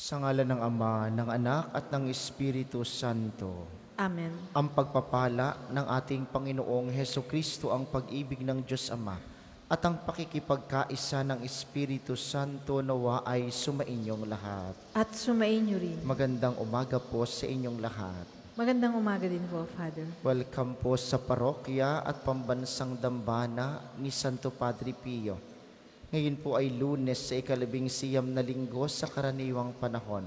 Sa ngalan ng Ama, ng Anak at ng Espiritu Santo. Amen. Ang pagpapala ng ating Panginoong Hesukristo, ang pag-ibig ng Diyos Ama, at ang pakikipagkaisa ng Espiritu Santo nawa ay sumainyong lahat. At sumainyo rin. Magandang umaga po sa inyong lahat. Magandang umaga din po, Father. Welcome po sa parokya at pambansang dambana ni Santo Padre Pio. Ngayon po ay Lunes sa ika-19 na linggo sa karaniwang panahon.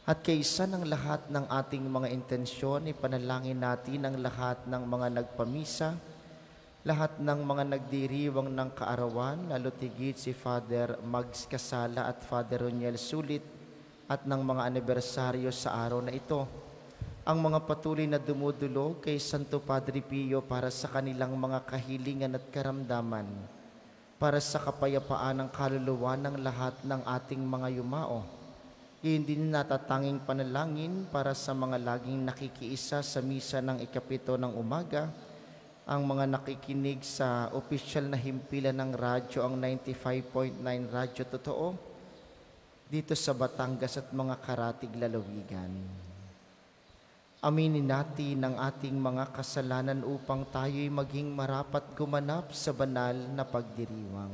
At kaysa ng lahat ng ating mga intensyon, ipanalangin natin ang lahat ng mga nagpamisa, lahat ng mga nagdiriwang ng kaarawan, lalo tigit si Father Mags Casala at Father Roniel Sulit, at ng mga anibersaryo sa araw na ito. Ang mga patuloy na dumudulog kay Santo Padre Pio para sa kanilang mga kahilingan at karamdaman, para sa kapayapaan ng kaluluwa ng lahat ng ating mga yumao. Iyon din natatanging panalangin para sa mga laging nakikiisa sa misa ng ikapito ng umaga, ang mga nakikinig sa opisyal na himpilan ng radyo, ang 95.9 Radyo Totoo, dito sa Batangas at mga karatig lalawigan. Aminin natin ang ating mga kasalanan upang tayo'y maging marapat gumanap sa banal na pagdiriwang.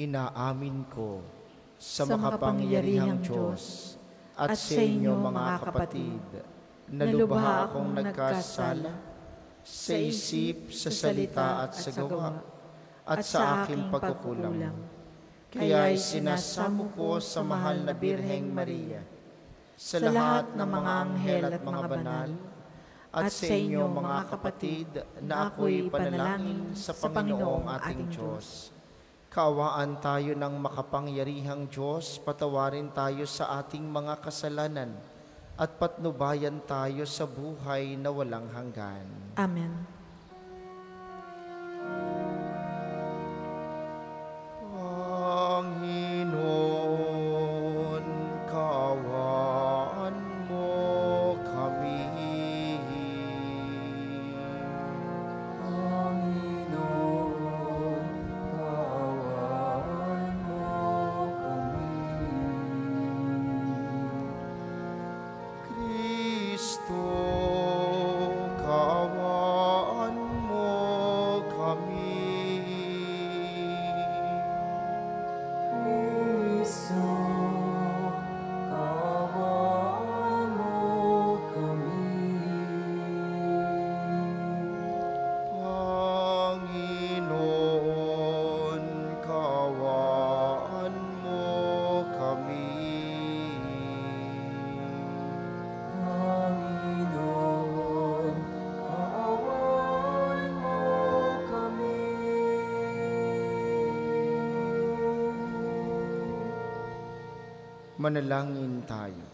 Inaamin ko sa makapangyarihang Diyos at sa inyo mga kapatid, na lubha akong nagkasala sa isip, sa salita at sa gawa, at sa aking pagkukulang. Kaya sinasamo ko sa mahal na Birheng Maria, sa lahat ng mga anghel at mga banal, at sa inyo mga kapatid, na ako'y panalangin sa Panginoong ating Diyos. Kaawaan tayo ng makapangyarihang Diyos, patawarin tayo sa ating mga kasalanan, at patnubayan tayo sa buhay na walang hanggan. Amen. Panginoon, kaawaan mo kami. Panginoon, kaawaan mo kami. Kristo, kaawaan mo kami. Kristo, kaawaan mo kami. Panginoon, kaawaan mo kami. Panginoon, kaawaan mo kami. Manalangin tayo.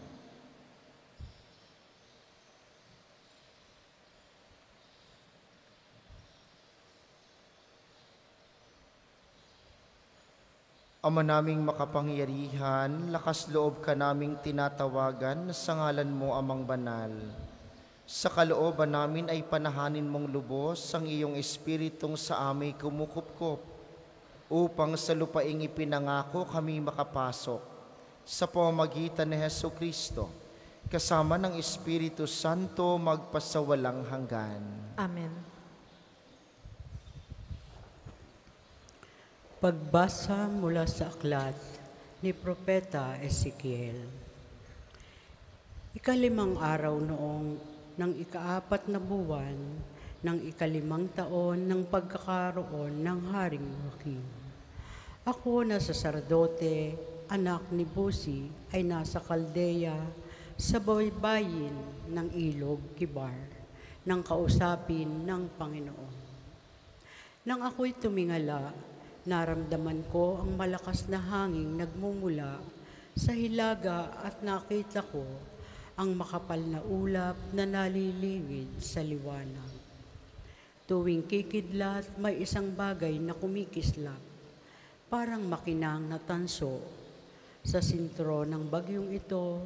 Ama naming makapangyarihan, lakas loob ka naming tinatawagan sa ngalan mo, Amang Banal. Sa kalooban namin ay panahanin mong lubos ang iyong espiritong sa aming kumukupkop, upang sa lupaing ipinangako kami makapasok sa pamamagitan ni Hesukristo, kasama ng Espiritu Santo magpasawalang hanggan. Amen. Pagbasa mula sa aklat ni Propeta Ezekiel. Ikalimang araw noong ng ika-4 na buwan ng ika-5 taon ng pagkakaroon ng Haring Joaquim. Ako na saserdote, anak ni Buzi, ay nasa Kaldea sa baybayin ng ilog Kibar nang kausapin ng Panginoon. Nang ako'y tumingala, naramdaman ko ang malakas na hanging nagmumula sa hilaga at nakita ko ang makapal na ulap na nalilingid sa liwanag. Tuwing kikidlat, may isang bagay na kumikislap, parang makinang na tanso. Sa sintro ng bagyong ito,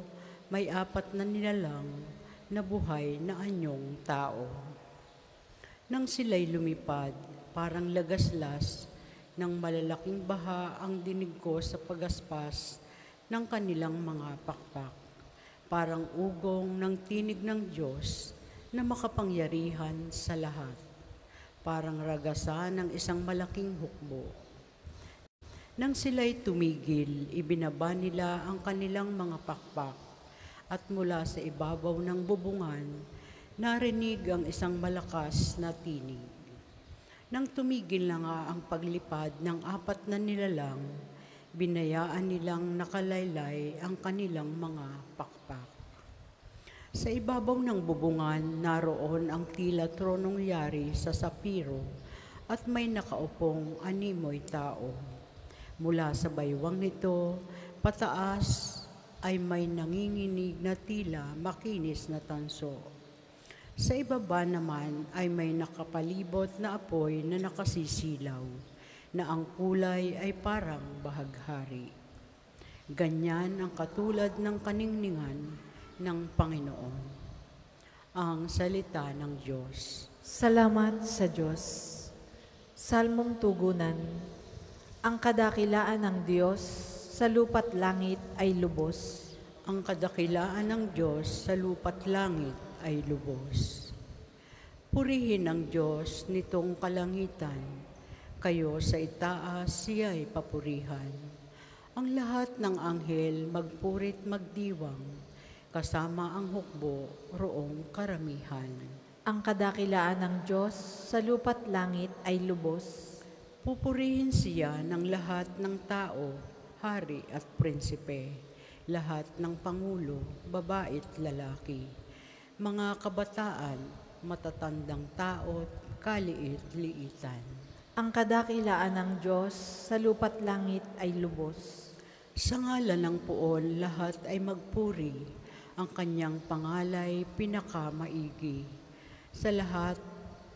may 4 na nilalang na buhay na anyong tao. Nang sila'y lumipad, parang lagaslas ng malalaking baha ang dinig ko sa pagaspas ng kanilang mga pakpak. Parang ugong ng tinig ng Diyos na makapangyarihan sa lahat. Parang ragasan ng isang malaking hukbo. Nang sila'y tumigil, ibinaba nila ang kanilang mga pakpak at mula sa ibabaw ng bubungan, narinig ang isang malakas na tinig. Nang tumigil na nga ang paglipad ng 4 na nilalang, binayaan nilang nakalaylay ang kanilang mga pakpak. Sa ibabaw ng bubungan, naroon ang tila tronong yari sa sapiro at may nakaupong animoy tao. Mula sa baywang nito, pataas ay may nanginginig na tila makinis na tanso. Sa ibaba naman ay may nakapalibot na apoy na nakasisilaw, na ang kulay ay parang bahaghari. Ganyan ang katulad ng kaningningan ng Panginoon. Ang salita ng Diyos. Salamat sa Diyos. Salmong tugunan. Ang kadakilaan ng Diyos sa lupa't langit ay lubos. Ang kadakilaan ng Diyos sa lupa't langit ay lubos. Purihin ang Diyos nitong kalangitan, kayo sa itaas siya'y papurihan. Ang lahat ng anghel magpurit magdiwang, kasama ang hukbo roong karamihan. Ang kadakilaan ng Diyos sa lupa't langit ay lubos. Pupurihin siya ng lahat ng tao, hari at prinsipe, lahat ng pangulo, babae't lalaki, mga kabataan, matatandang tao't kaliit-liitan. Ang kadakilaan ng Diyos sa lupa't langit ay lubos. Sa ngalan ng Poon, lahat ay magpuri, ang kanyang pangalay pinakamaigi. Sa lahat,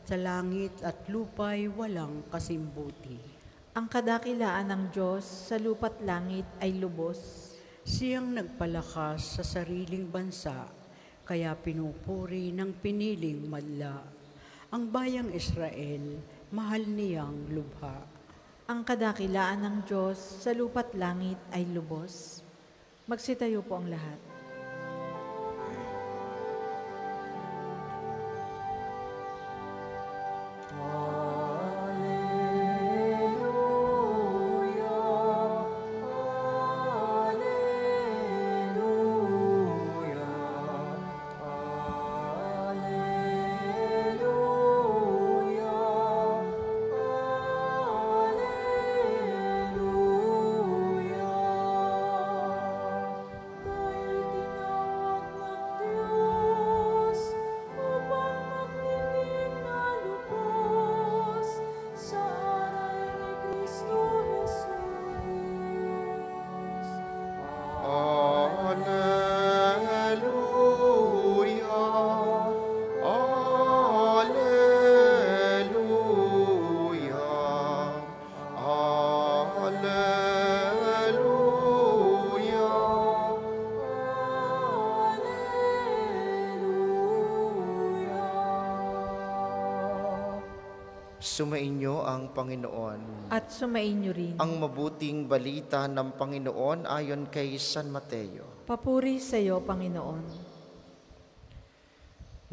sa langit at lupa'y walang kasimbuti. Ang kadakilaan ng Diyos sa lupa't langit ay lubos. Siyang nagpalakas sa sariling bansa, kaya pinupuri ng piniling madla. Ang bayang Israel, mahal niyang lubha. Ang kadakilaan ng Diyos sa lupa't langit ay lubos. Magsitayo po ang lahat. Sumainyo ang Panginoon. At sumainyo rin. Ang mabuting balita ng Panginoon ayon kay San Mateo. Papuri sa iyo, Panginoon.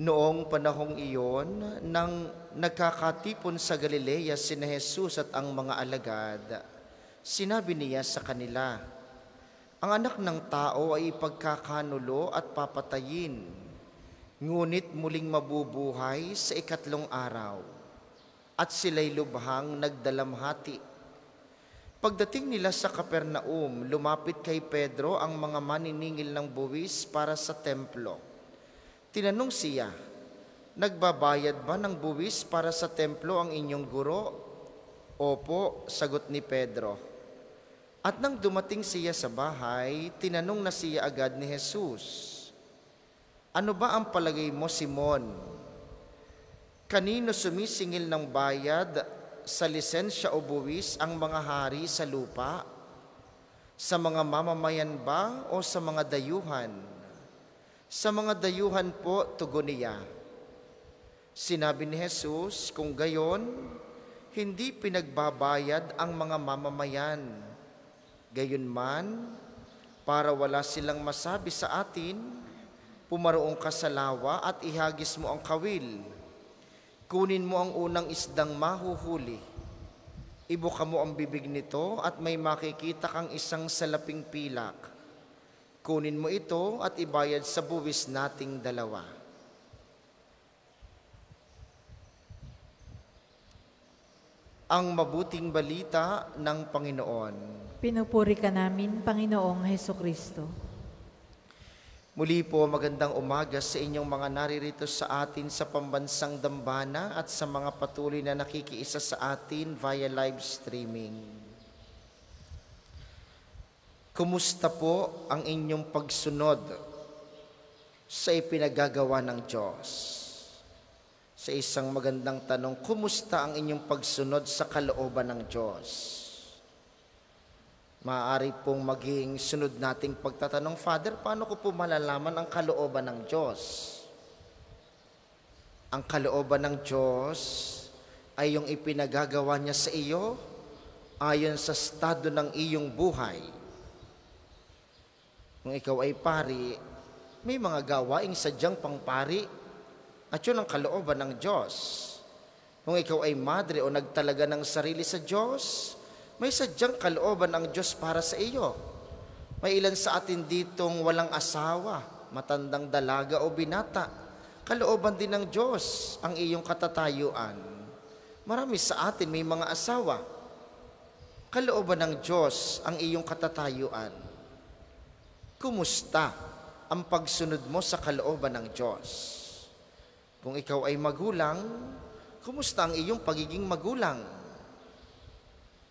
Noong panahong iyon, nang nagkakatipon sa Galilea sina Jesus at ang mga alagad, sinabi niya sa kanila, ang anak ng tao ay ipagkakanulo at papatayin, ngunit muling mabubuhay sa 3 araw. At sila'y lubhang nagdalamhati. Pagdating nila sa Capernaum, lumapit kay Pedro ang mga maniningil ng buwis para sa templo. Tinanong siya, nagbabayad ba ng buwis para sa templo ang inyong guro? Opo, sagot ni Pedro. At nang dumating siya sa bahay, tinanong na siya agad ni Jesus, ano ba ang palagay mo, Simon? Kanino sumisingil ng bayad sa lisensya o buwis ang mga hari sa lupa? Sa mga mamamayan ba o sa mga dayuhan? Sa mga dayuhan po, tugon niya. Sinabi ni Jesus, kung gayon, hindi pinagbabayad ang mga mamamayan. Gayunman, para wala silang masabi sa atin, pumaroong ka sa lawa at ihagis mo ang kawil. Kunin mo ang unang isdang mahuhuli. Ibuka mo ang bibig nito at may makikita kang isang salaping pilak. Kunin mo ito at ibayad sa buwis nating dalawa. Ang mabuting balita ng Panginoon. Pinupuri ka namin, Panginoong Hesukristo. Muli po, magandang umaga sa inyong mga naririto sa atin sa pambansang dambana at sa mga patuloy na nakikiisa sa atin via live streaming. Kumusta po ang inyong pagsunod sa ipinagagawa ng Diyos? Sa isang magandang tanong, kumusta ang inyong pagsunod sa kalooban ng Diyos? Maaari pong maging sunod nating pagtatanong, Father, paano ko po malalaman ang kalooban ng Diyos? Ang kalooban ng Diyos ay yung ipinagagawa niya sa iyo ayon sa estado ng iyong buhay. Kung ikaw ay pari, may mga gawaing sadyang pangpari at yun ang kalooban ng Diyos. Kung ikaw ay madre o nagtalaga ng sarili sa Diyos, may sadyang kalooban ng Diyos para sa iyo. May ilan sa atin ditong walang asawa, matandang dalaga o binata. Kalooban din ng Diyos ang iyong katatayuan. Marami sa atin may mga asawa. Kalooban ng Diyos ang iyong katatayuan. Kumusta ang pagsunod mo sa kalooban ng Diyos? Kung ikaw ay magulang, kumusta ang iyong pagiging magulang?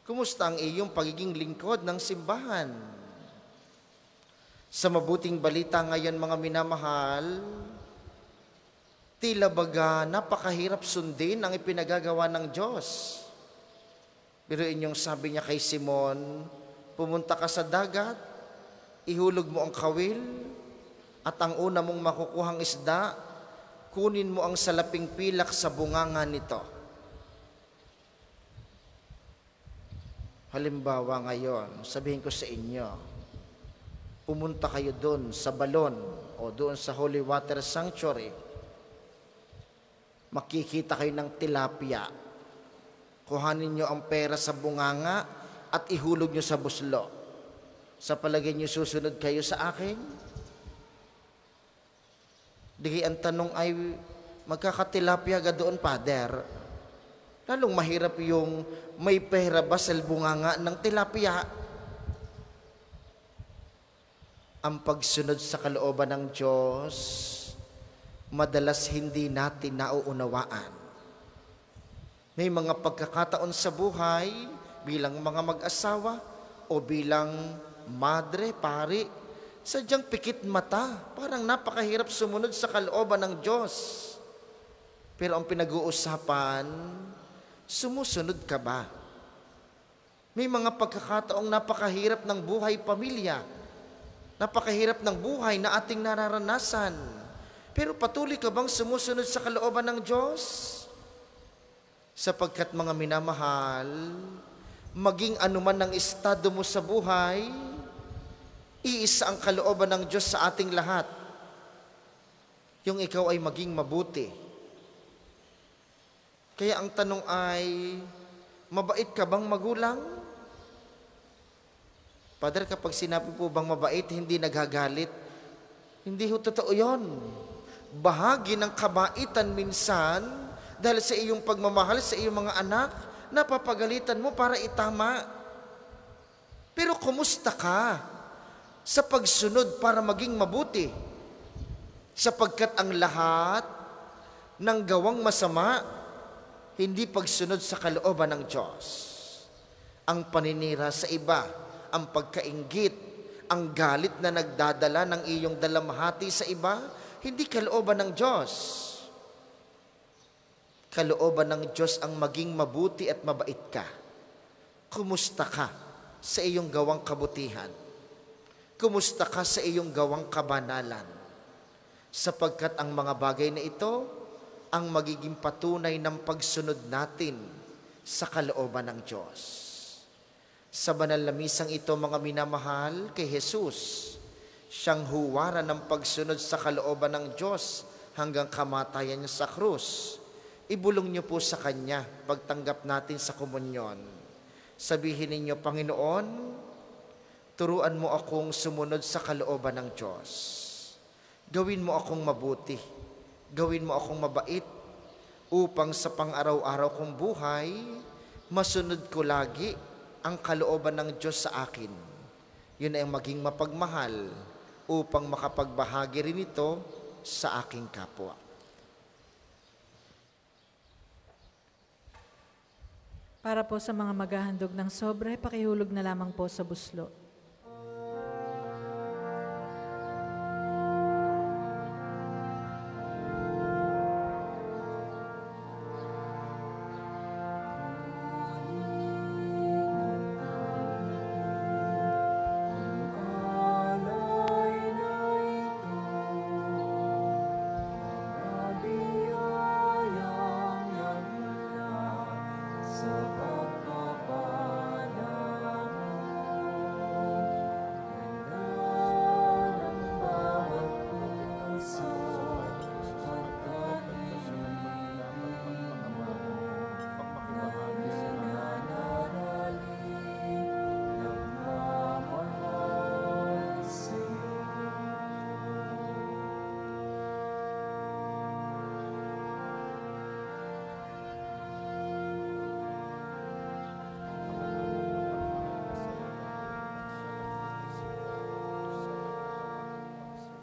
Kumusta ang iyong pagiging lingkod ng simbahan? Sa mabuting balita ngayon, mga minamahal, tila baga napakahirap sundin ang ipinagagawa ng Diyos. Pero inyong sabi niya kay Simon, pumunta ka sa dagat, ihulog mo ang kawil, at ang una mong makukuhang isda, kunin mo ang salaping pilak sa bunganga nito. Halimbawa ngayon, sabihin ko sa inyo, pumunta kayo doon sa Balon o doon sa Holy Water Sanctuary. Makikita kayo ng tilapia. Kuhanin nyo ang pera sa bunganga at ihulog nyo sa buslo. Sa palagay nyo susunod kayo sa akin? Di ang tanong ay, magkakatilapia ka doon, Father? Lalong mahirap yung may pera ba sa bunganga ng tilapia. Ang pagsunod sa kalooban ng Diyos, madalas hindi natin nauunawaan. May mga pagkakataon sa buhay, bilang mga mag-asawa o bilang madre, pari, sadyang pikit mata, parang napakahirap sumunod sa kalooban ng Diyos. Pero ang pinag-uusapan, sumusunod ka ba? May mga pagkakataong napakahirap ng buhay pamilya, napakahirap ng buhay na ating nararanasan. Pero patuloy ka bang sumusunod sa kalooban ng Diyos? Sapagkat mga minamahal, maging anuman ang estado mo sa buhay, iisa ang kalooban ng Diyos sa ating lahat. Yung ikaw ay maging mabuti. Kaya ang tanong ay, mabait ka bang magulang? Father, kapag sinabi po bang mabait, hindi nagagalit? Hindi ho totoo yun. Bahagi ng kabaitan minsan, dahil sa iyong pagmamahal sa iyong mga anak, napapagalitan mo para itama. Pero kumusta ka sa pagsunod para maging mabuti? Sapagkat ang lahat ng gawang masama, hindi pagsunod sa kalooban ng Diyos. Ang paninira sa iba, ang pagkainggit, ang galit na nagdadala ng iyong dalamhati sa iba, hindi kalooban ng Diyos. Kalooban ng Diyos ang maging mabuti at mabait ka. Kumusta ka sa iyong gawang kabutihan? Kumusta ka sa iyong gawang kabanalan? Sapagkat ang mga bagay na ito ang magiging patunay ng pagsunod natin sa kalooban ng Diyos. Sa banal na misang ito, mga minamahal, kay Jesus, siyang huwaran ng pagsunod sa kalooban ng Diyos hanggang kamatayan niya sa krus. Ibulong niyo po sa Kanya pagtanggap natin sa komunyon. Sabihin ninyo, Panginoon, turuan mo akong sumunod sa kalooban ng Diyos. Gawin mo akong mabuti. Gawin mo akong mabait upang sa pang-araw-araw kong buhay, masunod ko lagi ang kalooban ng Diyos sa akin. Yun ay maging mapagmahal upang makapagbahagi rin ito sa aking kapwa. Para po sa mga maghahandog ng sobre, pakihulog na lamang po sa buslo.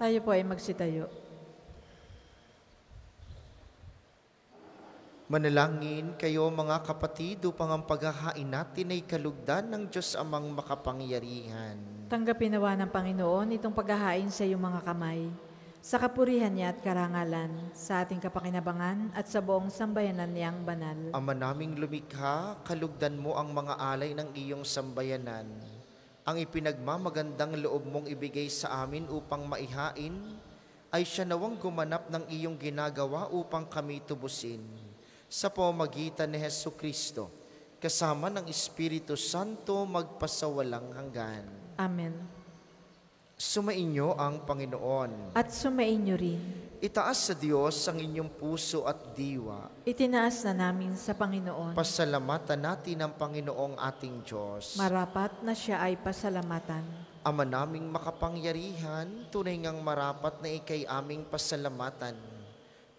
Tayo po ay magsitayo. Manalangin kayo mga kapatid upang ang paghahain natin ay kalugdan ng Diyos Amang makapangyarihan. Tanggapin nawa ng Panginoon itong paghahain sa iyong mga kamay, sa kapurihan niya at karangalan, sa ating kapakinabangan at sa buong sambayanan niyang banal. Ama naming lumikha, kalugdan mo ang mga alay ng iyong sambayanan. Ang ipinagmamagandang loob mong ibigay sa amin upang maihain, ay siya nawang gumanap ng iyong ginagawa upang kami tubusin. Sa pamamagitan ni Jesucristo, kasama ng Espiritu Santo magpasawalang hanggan. Amen. Sumainyo ang Panginoon. At sumainyo rin. Itaas sa Diyos ang inyong puso at diwa. Itinaas na namin sa Panginoon. Pasalamatan natin ang Panginoong ating Diyos. Marapat na siya ay pasalamatan. Ama naming makapangyarihan, tunay ngang marapat na ikay aming pasalamatan.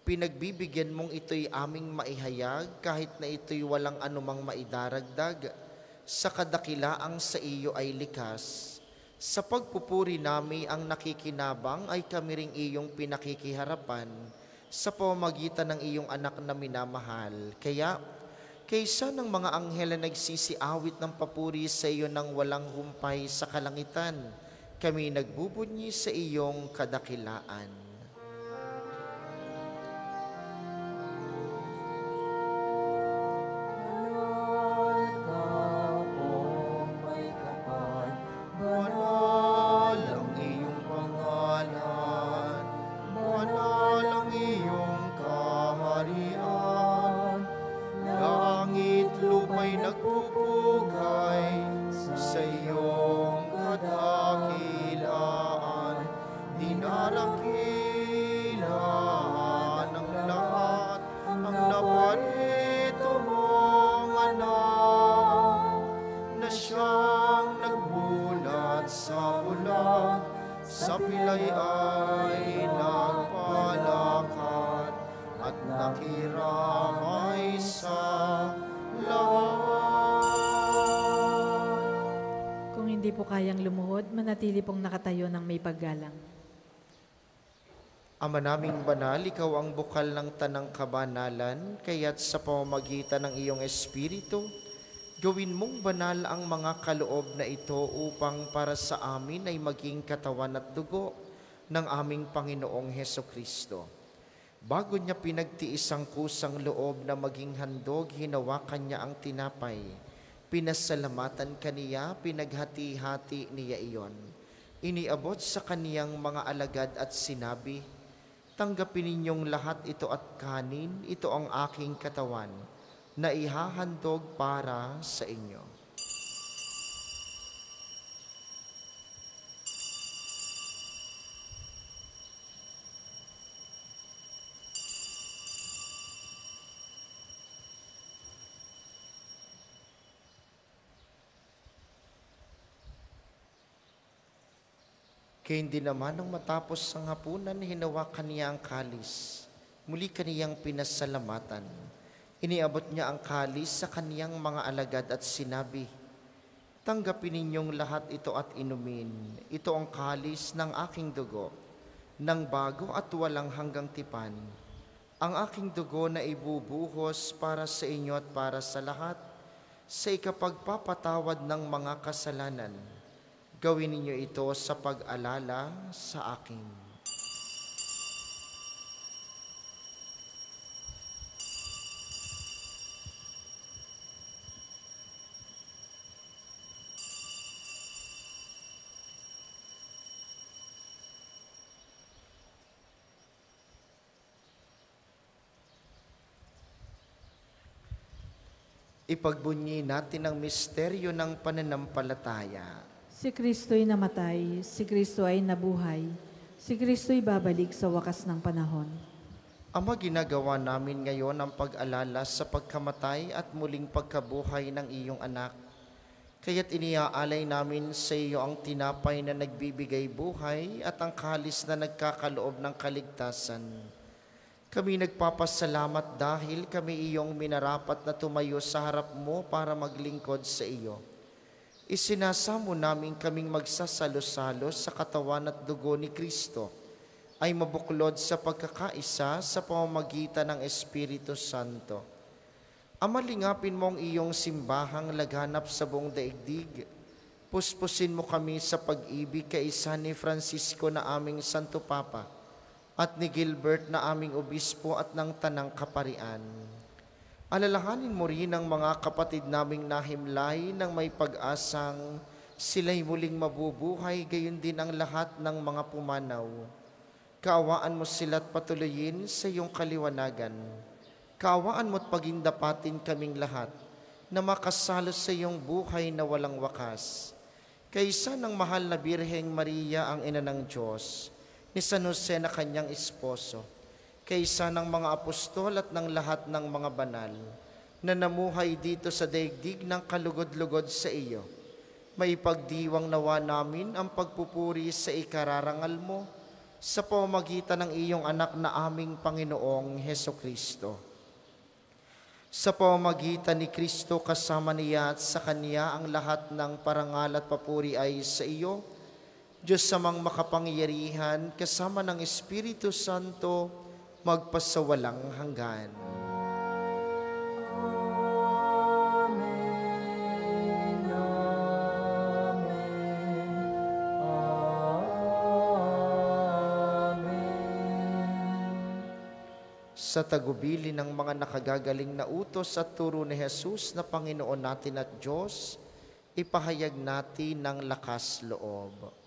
Pinagbibigyan mong ito'y aming maihayag kahit na ito'y walang anumang maidaragdag. Sa kadakilaang sa iyo ay likas. Sa pagpupuri nami ang nakikinabang ay kami ring iyong pinakikiharapan sa pamamagitan ng iyong anak na minamahal. Kaya, kaysa ng mga anghel na nagsisiawit ng papuri sa iyo ng walang humpay sa kalangitan, kami nagbubunyi sa iyong kadakilaan. Sa pilay ay nagpalakad at nakiramay sa lahat. Kung hindi po kayang lumuhod, manatili pong nakatayo ng may paggalang. Ama naming banal, ikaw ang bukal ng tanang kabanalan, kaya't sa pamamagitan ng iyong Espiritu, gawin mong banal ang mga kaloob na ito upang para sa amin ay maging katawan at dugo ng aming Panginoong Hesukristo. Bago niya pinagtiis ang kusang loob na maging handog, hinawakan niya ang tinapay. Pinasalamatan kaniya, pinaghati-hati niya iyon. Iniabot sa kaniyang mga alagad at sinabi, Tanggapin ninyong lahat ito at kanin, ito ang aking katawan, na ihahandog para sa inyo. Kaya hindi naman nang matapos ang hapunan, hinawakan niya ang kalis. Muli kaniyang pinasalamatan. Iniabot niya ang kalis sa kaniyang mga alagad at sinabi, "Tanggapin ninyong lahat ito at inumin. Ito ang kalis ng aking dugo, ng bago at walang hanggang tipan. Ang aking dugo na ibubuhos para sa inyo at para sa lahat, sa ikapagpapatawad ng mga kasalanan. Gawin ninyo ito sa pag-alala sa akin." Ipagbunyi natin ang misteryo ng pananampalataya. Si Kristo'y namatay, si Kristo ay nabuhay, si Kristo'y babalik sa wakas ng panahon. Ama, ginagawa namin ngayon ang pag-alala sa pagkamatay at muling pagkabuhay ng iyong anak. Kaya't iniaalay namin sa iyo ang tinapay na nagbibigay buhay at ang kalis na nagkakaloob ng kaligtasan. Kami nagpapasalamat dahil kami iyong minarapat na tumayo sa harap mo para maglingkod sa iyo. Isinasamo namin kaming magsasalo-salo sa katawan at dugo ni Kristo ay mabuklod sa pagkakaisa sa pamamagitan ng Espiritu Santo. Ama, lingapin mo ang iyong simbahang laganap sa buong daigdig. Puspusin mo kami sa pag-ibig kaisa ni Francisco na aming Santo Papa at ni Gilbert na aming obispo at ng Tanang Kaparian. Alalahanin mo rin ang mga kapatid naming nahimlay ng may pag-asang sila'y muling mabubuhay, gayon din ang lahat ng mga pumanaw. Kaawaan mo sila't patuloyin sa iyong kaliwanagan. Kaawaan mo't pagindapatin kaming lahat na makasalo sa iyong buhay na walang wakas. Kaysa ng mahal na Birheng Maria, ang ina ng Diyos, ni San Jose na kanyang esposo, kaysa ng mga apostol at ng lahat ng mga banal na namuhay dito sa daigdig ng kalugod-lugod sa iyo, maipagdiwang nawa namin ang pagpupuri sa ikararangal mo sa pamamagitan ng iyong anak na aming Panginoong Hesukristo. Sa pamamagitan ni Kristo, kasama niya at sa Kanya ang lahat ng parangal at papuri ay sa iyo, Diyos samang makapangyarihan, kasama ng Espiritu Santo, magpasawalang hanggan. Amen. Amen. Amen. Sa tagubili ng mga nakagagaling na utos at turo ni Jesus na Panginoon natin at Diyos, ipahayag natin ng lakas loob.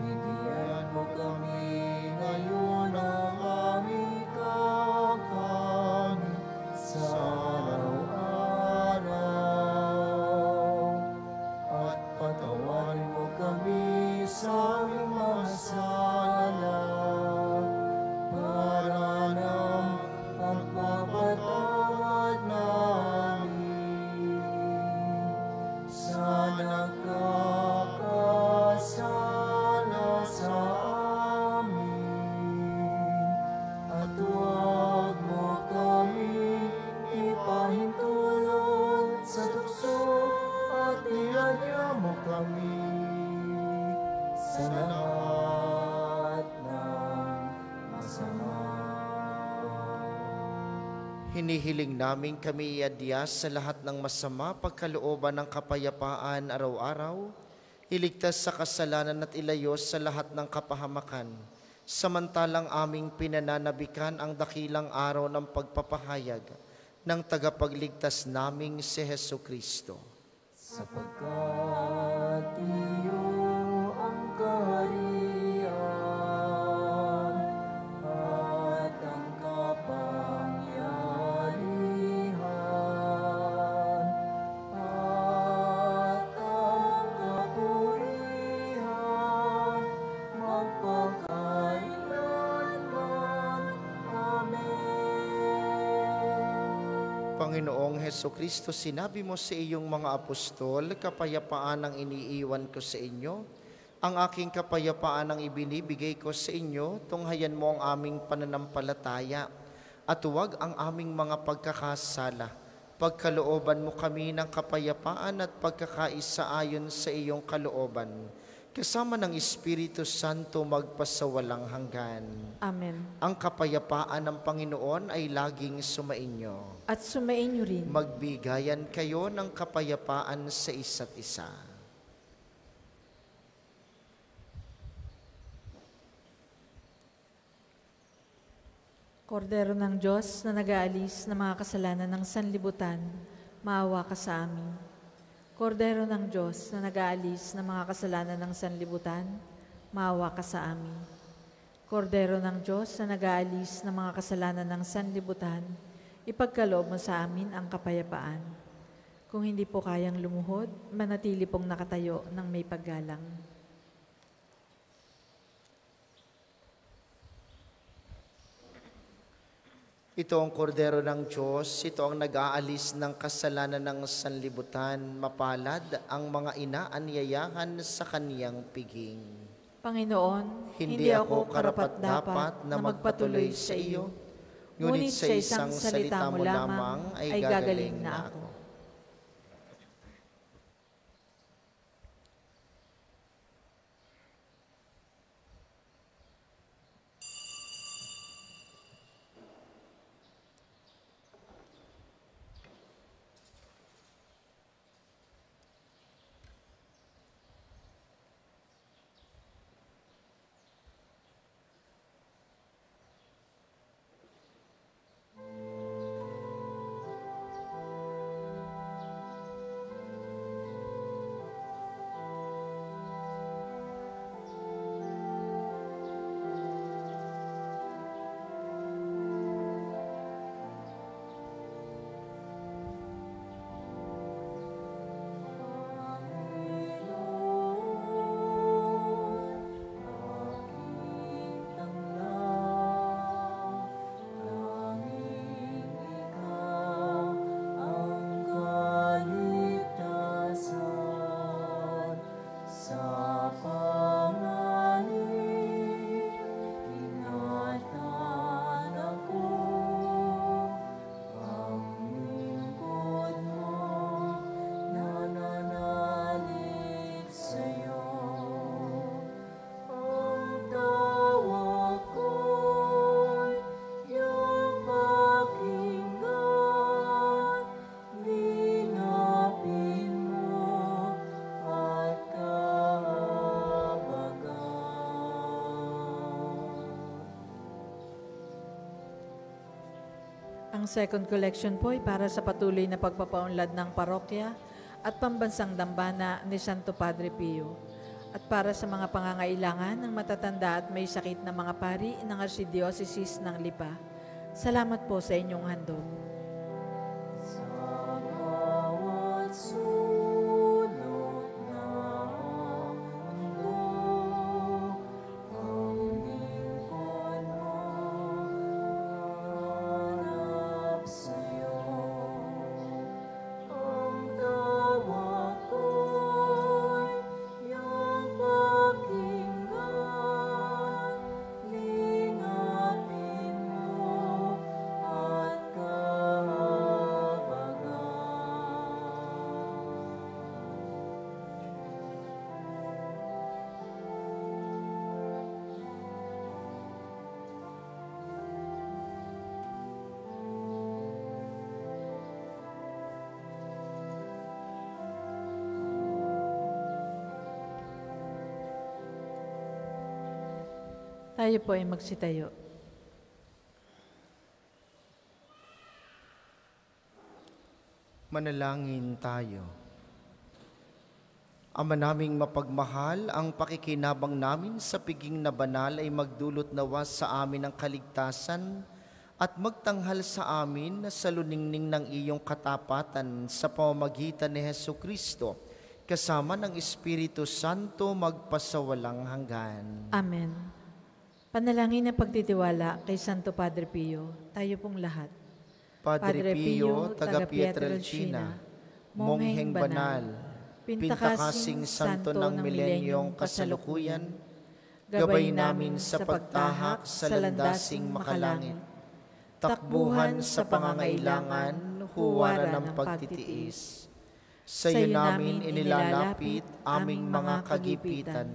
Bigyan sa lahat ng masama. Hinihiling namin kami iadya sa lahat ng masama, pagkalooban ng kapayapaan araw-araw, iligtas sa kasalanan at ilayos sa lahat ng kapahamakan, samantalang aming pinananabikan ang dakilang araw ng pagpapahayag ng tagapagligtas naming si Hesukristo. Sapagkat iyo ang kaharian at ang kapangyarihan at ang kapurihan magpakailanman. Amen. Panginoong Hesukristo, sinabi mo sa iyong mga apostol, kapayapaan ang iniiwan ko sa inyo, ang aking kapayapaan ang ibinibigay ko sa inyo, tunghayan mo ang aming pananampalataya at huwag ang aming mga pagkakasala. Pagkalooban mo kami ng kapayapaan at pagkakaisa ayon sa iyong kalooban, kasama ng Espiritu Santo magpasawalang hanggan. Amen. Ang kapayapaan ng Panginoon ay laging sumainyo. At sumainyo rin. Magbigayan kayo ng kapayapaan sa isa't isa. Kordero ng Diyos na nag-aalis ng mga kasalanan ng sanlibutan, maawa ka sa amin. Kordero ng Diyos na nag-aalis ng mga kasalanan ng sanlibutan, maawa ka sa amin. Kordero ng Diyos na nag-aalis ng mga kasalanan ng sanlibutan, ipagkaloob mo sa amin ang kapayapaan. Kung hindi po kayang lumuhod, manatili pong nakatayo ng may paggalang. Ito ang kordero ng Diyos, ito ang nag-aalis ng kasalanan ng sanlibutan, mapalad ang mga inaanyayahan sa kaniyang piging. Panginoon, Hindi ako karapat-dapat na magpatuloy sa iyo, ngunit sa isang salita mo lamang ay gagaling na ako. Ang second collection po ay para sa patuloy na pagpapaunlad ng parokya at pambansang dambana ni Santo Padre Pio at para sa mga pangangailangan ng matatanda at may sakit na mga pari ng Archdiocese ng Lipa. Salamat po sa inyong handog. Sa bawat sulok ng mundo, ang lingkod mo hanap sa'yo. Ang tawag ko'y iyong pakinggan, lingapin mo at Tayo po ay magsitayo. Manalangin tayo. Ama naming mapagmahal, ang pakikinabang namin sa piging na banal ay magdulot nawa sa amin ng kaligtasan at magtanghal sa amin na sa luningning ng iyong katapatan sa pamamagitan ni Hesukristo, kasama ng Espiritu Santo magpasawalang hanggan. Amen. Panalangin ng pagtitiwala kay Santo Padre Pio, tayo pong lahat. Padre Pio, taga Pietrelcina, Mongheng Banal, Pintakasing Santo ng Milenyong Kasalukuyan, gabay namin sa pagtahak sa landasing makalangit, takbuhan sa pangangailangan, huwaran ng pagtitiis. Sa iyo namin inilalapit aming mga kagipitan.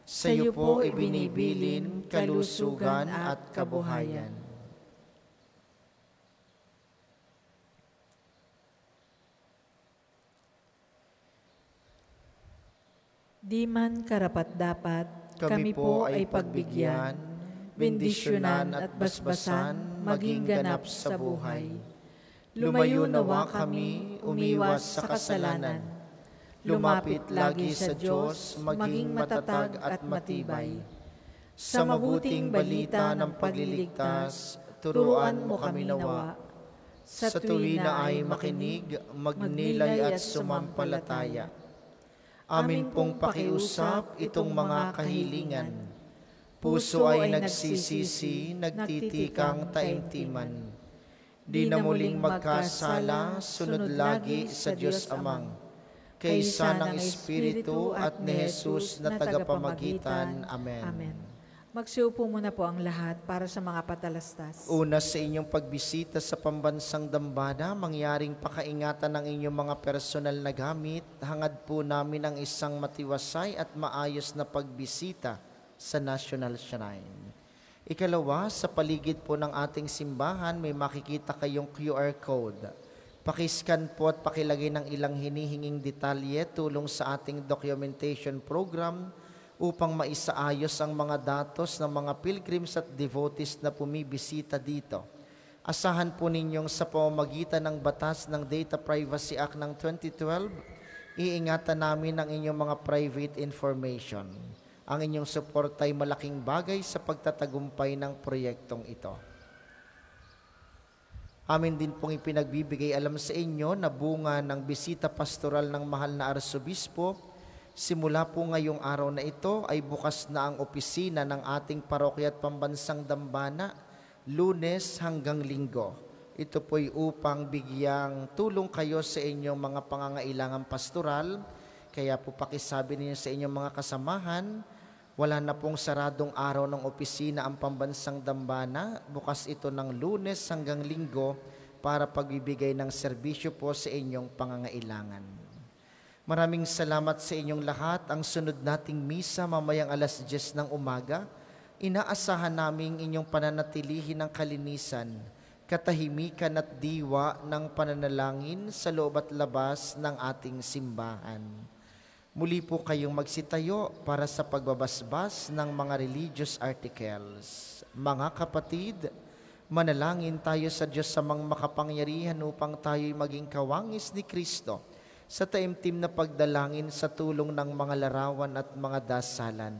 Sa iyo po ibinibilin kalusugan at kabuhayan. Di man karapat-dapat, Kami po ay pagbigyan, bendisyonan at basbasan, maging ganap sa buhay. Lumayo nawa kami, umiwas sa kasalanan. Lumapit lagi sa Diyos, maging matatag at matibay. Sa mabuting balita ng pagliligtas, turuan mo kami nawa. Sa tuwina ay makinig, magnilay at sumampalataya. Amin pong pakiusap itong mga kahilingan. Puso ay nagsisisi, nagtitikang taimtiman. Di na muling magkasala, sunod lagi sa Diyos Amang. Kaysa ng Espiritu at ni Jesus na tagapamagitan. Amen. Amen. Magsiupo muna po ang lahat para sa mga patalastas. Una sa inyong pagbisita sa pambansang dambana, mangyaring pakaingatan ng inyong mga personal na gamit. Hangad po namin ang isang matiwasay at maayos na pagbisita sa National Shrine. Ikalawa, sa paligid po ng ating simbahan, may makikita kayong QR code. Pakiscan po at pakilagay ng ilang hinihinging detalye tulong sa ating documentation program upang maisaayos ang mga datos ng mga pilgrims at devotees na pumibisita dito. Asahan po ninyong sa pamamagitan ng batas ng Data Privacy Act ng 2012, iingatan namin ang inyong mga private information. Ang inyong suporta ay malaking bagay sa pagtatagumpay ng proyektong ito. Amin din pong ipinagbibigay alam sa inyo na bunga ng bisita pastoral ng mahal na Arsobispo. Simula po ngayong araw na ito ay bukas na ang opisina ng ating parokya at pambansang dambana, Lunes hanggang Linggo. Ito po'y upang bigyang tulong kayo sa inyong mga pangangailangan pastoral. Kaya po pakisabi ninyo sa inyong mga kasamahan, wala na pong saradong araw ng opisina ang pambansang dambana. Bukas ito ng Lunes hanggang Linggo para pagbibigay ng serbisyo po sa inyong pangangailangan. Maraming salamat sa inyong lahat. Ang sunod nating misa mamayang 10:00 ng umaga, inaasahan naming inyong pananatilihin ng kalinisan, katahimikan at diwa ng pananalangin sa loob at labas ng ating simbahan. Muli po kayong magsitayo para sa pagbabasbas ng mga religious articles. Mga kapatid, manalangin tayo sa Diyos samang makapangyarihan upang tayo'y maging kawangis ni Kristo sa taimtim na pagdalangin sa tulong ng mga larawan at mga dasalan.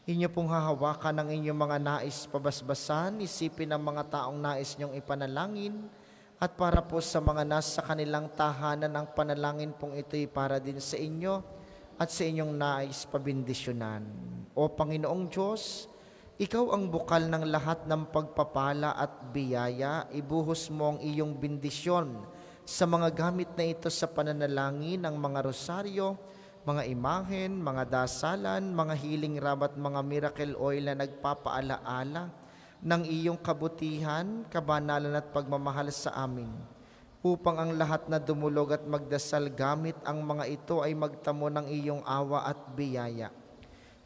Inyo pong hahawakan ang inyong mga nais pabasbasan, isipin ang mga taong nais niyong ipanalangin, at para po sa mga nasa kanilang tahanan, ang panalangin pong ito'y para din sa inyo at sa inyong nais pabindisyonan. O Panginoong Diyos, Ikaw ang bukal ng lahat ng pagpapala at biyaya, ibuhos mo ang iyong bendisyon sa mga gamit na ito sa pananalangin ng mga rosaryo, mga imahen, mga dasalan, mga healing ram at mga miracle oil na nagpapaalaala ng iyong kabutihan, kabanalan at pagmamahal sa amin, upang ang lahat na dumulog at magdasal gamit ang mga ito ay magtamo ng iyong awa at biyaya.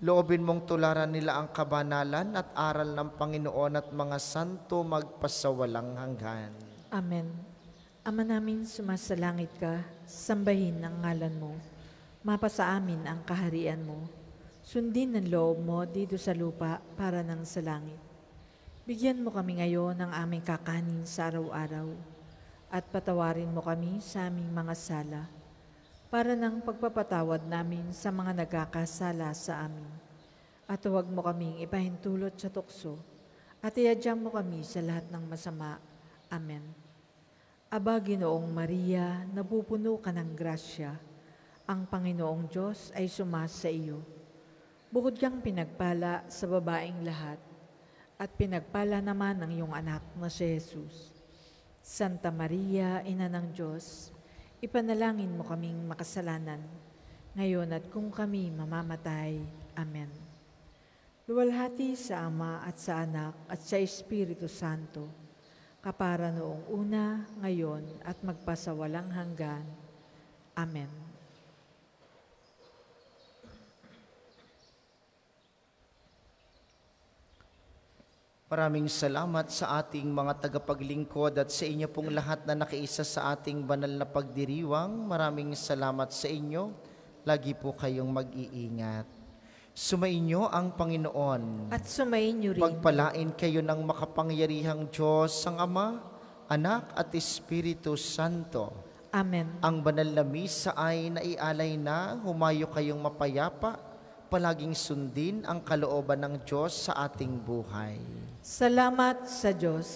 Loobin mong tularan nila ang kabanalan at aral ng Panginoon at mga santo magpasawalang hanggan. Amen. Ama namin, sumasalangit ka, sambahin ang ngalan mo. Mapasa amin ang kaharian mo. Sundin ang loob mo dito sa lupa para nang sa langit. Bigyan mo kami ngayon ng aming kakanin sa araw-araw at patawarin mo kami sa aming mga sala para ng pagpapatawad namin sa mga nagkakasala sa amin. At huwag mo kaming ipahintulot sa tukso at iadyan mo kami sa lahat ng masama. Amen. Aba, Ginoong Maria, napupuno ka ng grasya. Ang Panginoong Diyos ay sumasa iyo. Bukod kang pinagpala sa babaeng lahat, at pinagpala naman ang iyong anak na si Jesus. Santa Maria, Ina ng Diyos, ipanalangin mo kaming makasalanan, ngayon at kung kami mamamatay. Amen. Luwalhati sa Ama at sa Anak at sa Espiritu Santo, kapara noong una, ngayon at magpasawalang hanggan. Amen. Maraming salamat sa ating mga tagapaglingkod at sa inyo pong lahat na nakiisa sa ating banal na pagdiriwang. Maraming salamat sa inyo. Lagi po kayong mag-iingat. Sumainyo ang Panginoon. At sumainyo rin. Pagpalain kayo ng makapangyarihang Diyos, ang Ama, Anak at Espiritu Santo. Amen. Ang banal na misa ay naialay na, humayo kayong mapayapa, palaging sundin ang kalooban ng Diyos sa ating buhay. Salamat sa Diyos.